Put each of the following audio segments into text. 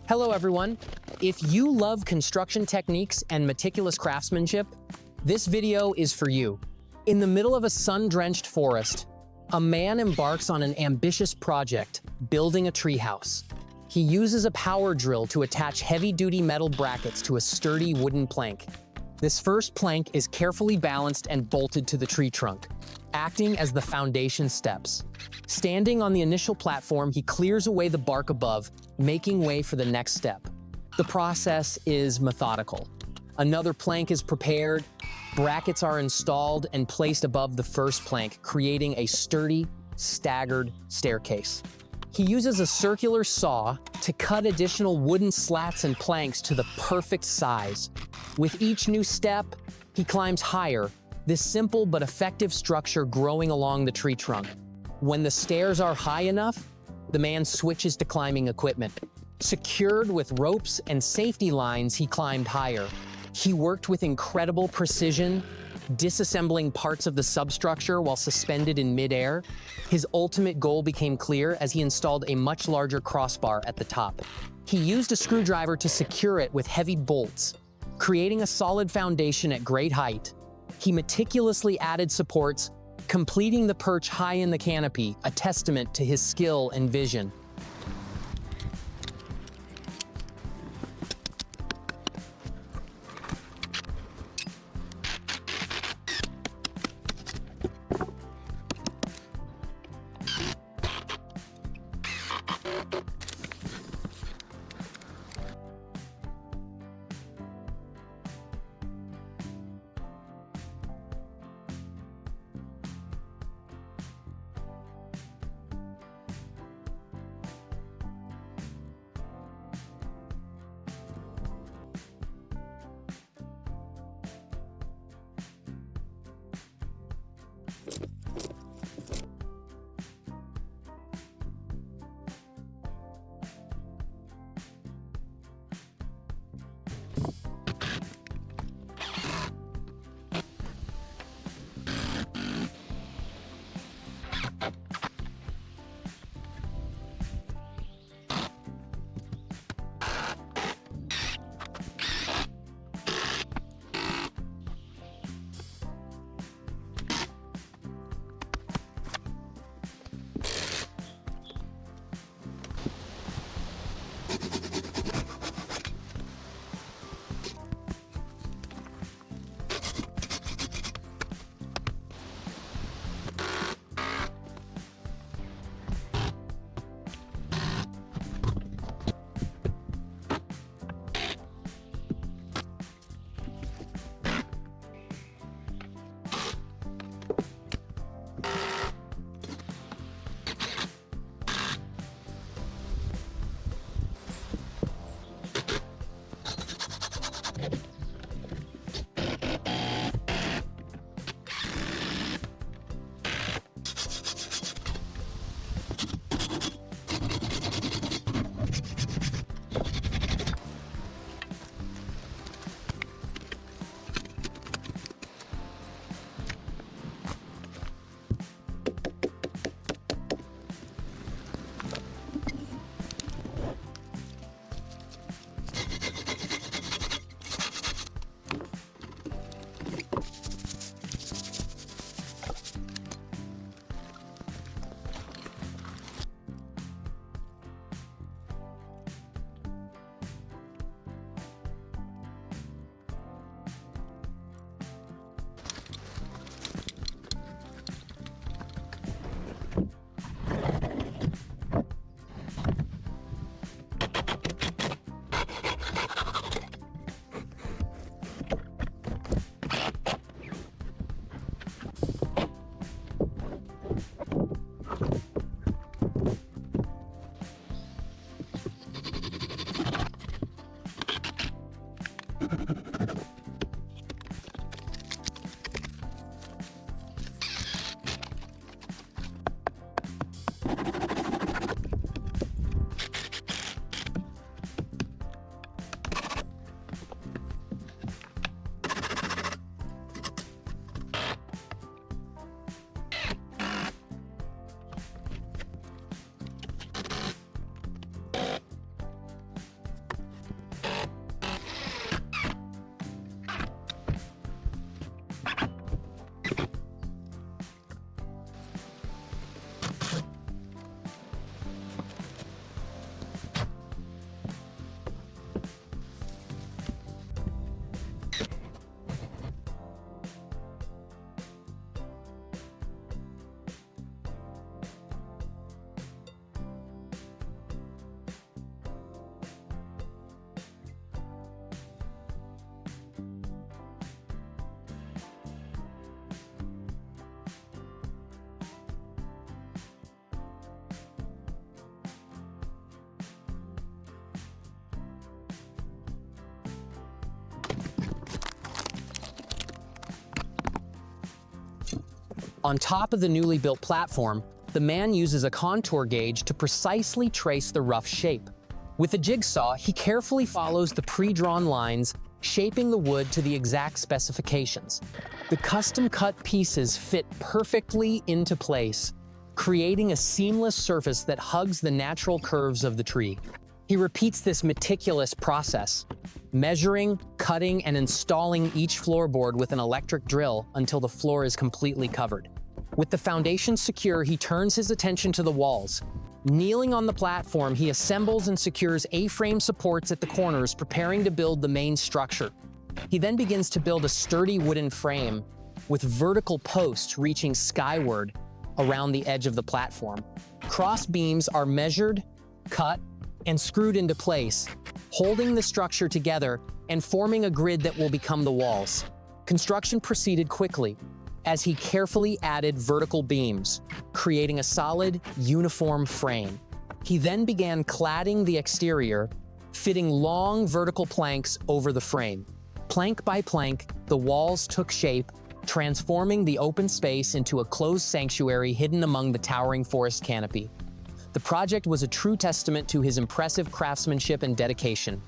Hello, everyone. If you love construction techniques and meticulous craftsmanship, this video is for you. In the middle of a sun-drenched forest, a man embarks on an ambitious project, building a treehouse. He uses a power drill to attach heavy-duty metal brackets to a sturdy wooden plank. This first plank is carefully balanced and bolted to the tree trunk, acting as the foundation steps. Standing on the initial platform, he clears away the bark above, making way for the next step. The process is methodical. Another plank is prepared, brackets are installed and placed above the first plank, creating a sturdy, staggered staircase. He uses a circular saw to cut additional wooden slats and planks to the perfect size. With each new step, he climbs higher, this simple but effective structure growing along the tree trunk. When the stairs are high enough, the man switches to climbing equipment. Secured with ropes and safety lines, he climbed higher. He worked with incredible precision, disassembling parts of the substructure while suspended in midair. His ultimate goal became clear as he installed a much larger crossbar at the top. He used a screwdriver to secure it with heavy bolts, creating a solid foundation at great height. He meticulously added supports, completing the perch high in the canopy, a testament to his skill and vision. On top of the newly built platform, the man uses a contour gauge to precisely trace the rough shape. With a jigsaw, he carefully follows the pre-drawn lines, shaping the wood to the exact specifications. The custom-cut pieces fit perfectly into place, creating a seamless surface that hugs the natural curves of the tree. He repeats this meticulous process, measuring, cutting, and installing each floorboard with an electric drill until the floor is completely covered. With the foundation secure, he turns his attention to the walls. Kneeling on the platform, he assembles and secures A-frame supports at the corners, preparing to build the main structure. He then begins to build a sturdy wooden frame with vertical posts reaching skyward around the edge of the platform. Cross beams are measured, cut, and screwed into place, holding the structure together and forming a grid that will become the walls. Construction proceeded quickly as he carefully added vertical beams, creating a solid, uniform frame. He then began cladding the exterior, fitting long vertical planks over the frame. Plank by plank, the walls took shape, transforming the open space into a closed sanctuary hidden among the towering forest canopy. The project was a true testament to his impressive craftsmanship and dedication.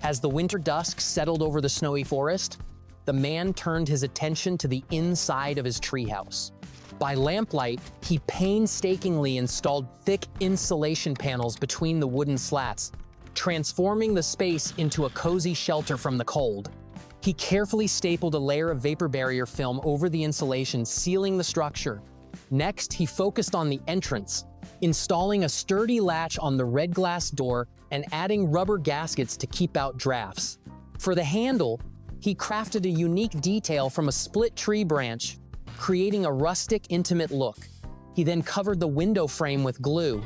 As the winter dusk settled over the snowy forest, the man turned his attention to the inside of his treehouse. By lamplight, he painstakingly installed thick insulation panels between the wooden slats, transforming the space into a cozy shelter from the cold. He carefully stapled a layer of vapor barrier film over the insulation, sealing the structure. Next, he focused on the entrance, installing a sturdy latch on the red glass door and adding rubber gaskets to keep out drafts. For the handle, he crafted a unique detail from a split tree branch, creating a rustic, intimate look. He then covered the window frame with glue,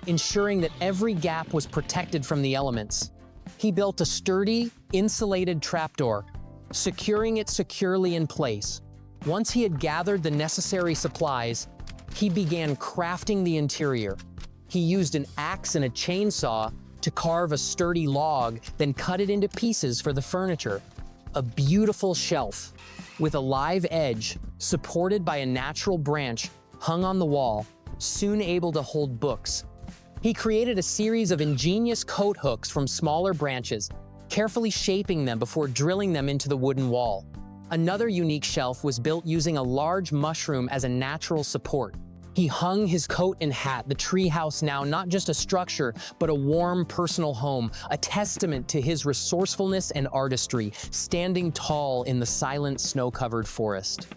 ensuring that every gap was protected from the elements. He built a sturdy, insulated trapdoor, securing it securely in place. Once he had gathered the necessary supplies, he began crafting the interior. He used an axe and a chainsaw to carve a sturdy log, then cut it into pieces for the furniture. A beautiful shelf with a live edge, supported by a natural branch, hung on the wall, soon able to hold books. He created a series of ingenious coat hooks from smaller branches, carefully shaping them before drilling them into the wooden wall. Another unique shelf was built using a large mushroom as a natural support. He hung his coat and hat, the treehouse now not just a structure, but a warm personal home, a testament to his resourcefulness and artistry, standing tall in the silent snow-covered forest.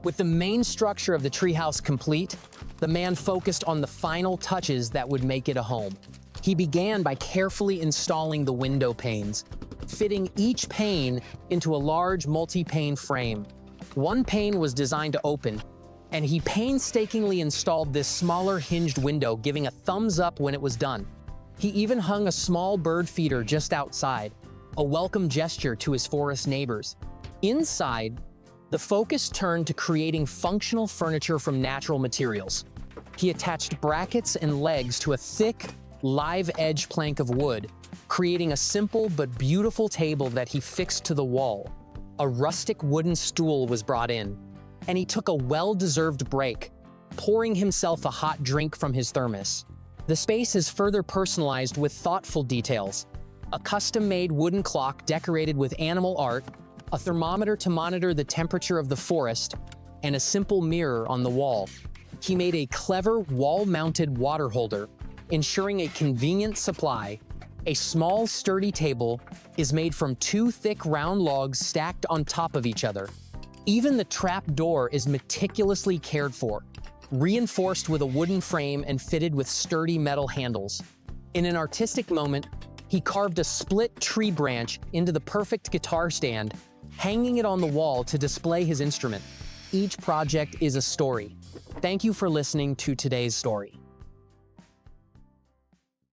With the main structure of the treehouse complete, the man focused on the final touches that would make it a home. He began by carefully installing the window panes, fitting each pane into a large multi-pane frame. One pane was designed to open, and he painstakingly installed this smaller hinged window, giving a thumbs up when it was done. He even hung a small bird feeder just outside, a welcome gesture to his forest neighbors. Inside, the focus turned to creating functional furniture from natural materials. He attached brackets and legs to a thick, live edge plank of wood, creating a simple but beautiful table that he fixed to the wall. A rustic wooden stool was brought in, and he took a well-deserved break, pouring himself a hot drink from his thermos. The space is further personalized with thoughtful details: a custom-made wooden clock decorated with animal art, a thermometer to monitor the temperature of the forest, and a simple mirror on the wall. He made a clever wall-mounted water holder, ensuring a convenient supply. A small, sturdy table is made from 2 thick round logs stacked on top of each other. Even the trap door is meticulously cared for, reinforced with a wooden frame and fitted with sturdy metal handles. In an artistic moment, he carved a split tree branch into the perfect guitar stand, hanging it on the wall to display his instrument. Each project is a story. Thank you for listening to today's story.